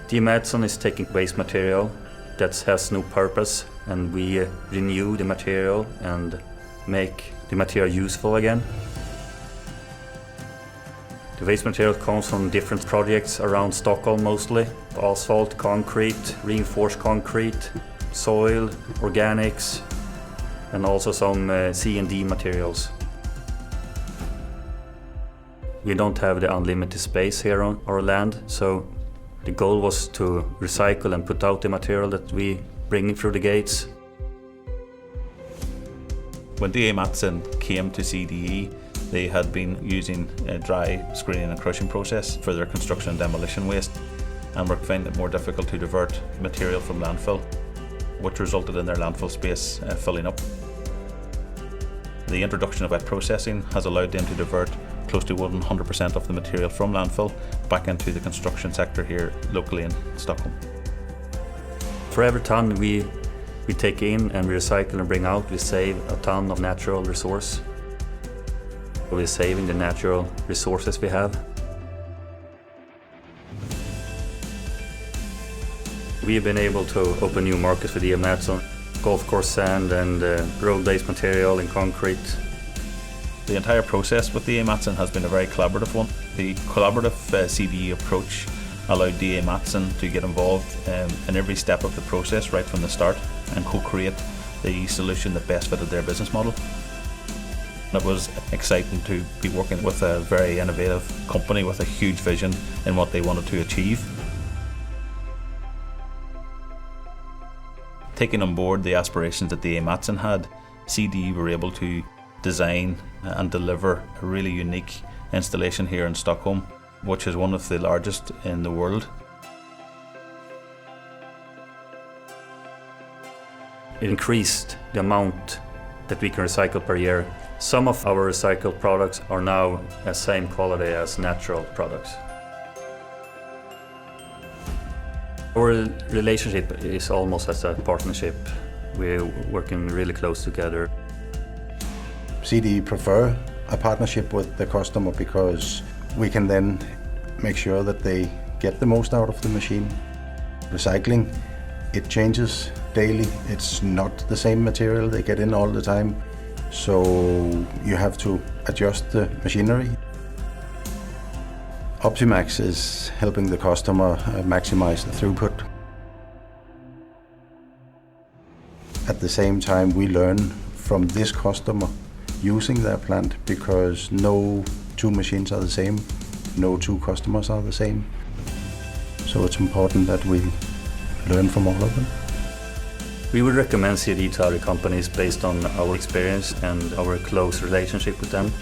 The Mattsson is taking waste material that has no purpose, and we renew the material and make the material useful again. The waste material comes from different projects around Stockholm mostly. Asphalt, concrete, reinforced concrete, soil, organics, and also some C&D materials. We don't have the unlimited space here on our land, so the goal was to recycle and put out the material that we bring through the gates. When DA Mattsson came to CDE, they had been using a dry screening and crushing process for their construction and demolition waste, and were finding it more difficult to divert material from landfill, which resulted in their landfill space filling up. The introduction of wet processing has allowed them to divert close to 100% of the material from landfill back into the construction sector here locally in Stockholm. For every ton we take in and we recycle and bring out, we save a ton of natural resource. We're saving the natural resources we have. We've been able to open new markets for DA Mattsson, golf course sand and road-based material and concrete. The entire process with DA Mattsson has been a very collaborative one. The collaborative CDE approach allowed DA Mattsson to get involved in every step of the process right from the start and co-create the solution that best fitted their business model. It was exciting to be working with a very innovative company with a huge vision in what they wanted to achieve. Taking on board the aspirations that DA Mattsson had, CDE were able to design and deliver a really unique installation here in Stockholm, which is one of the largest in the world. It increased the amount that we can recycle per year. Some of our recycled products are now the same quality as natural products. Our relationship is almost as a partnership. We're working really close together. CDE prefer a partnership with the customer because we can then make sure that they get the most out of the machine. Recycling, it changes daily. It's not the same material they get in all the time, so you have to adjust the machinery. Optimax is helping the customer maximize the throughput. At the same time, we learn from this customer using their plant, because no two machines are the same, no two customers are the same. So it's important that we learn from all of them. We would recommend CDE to other companies based on our experience and our close relationship with them.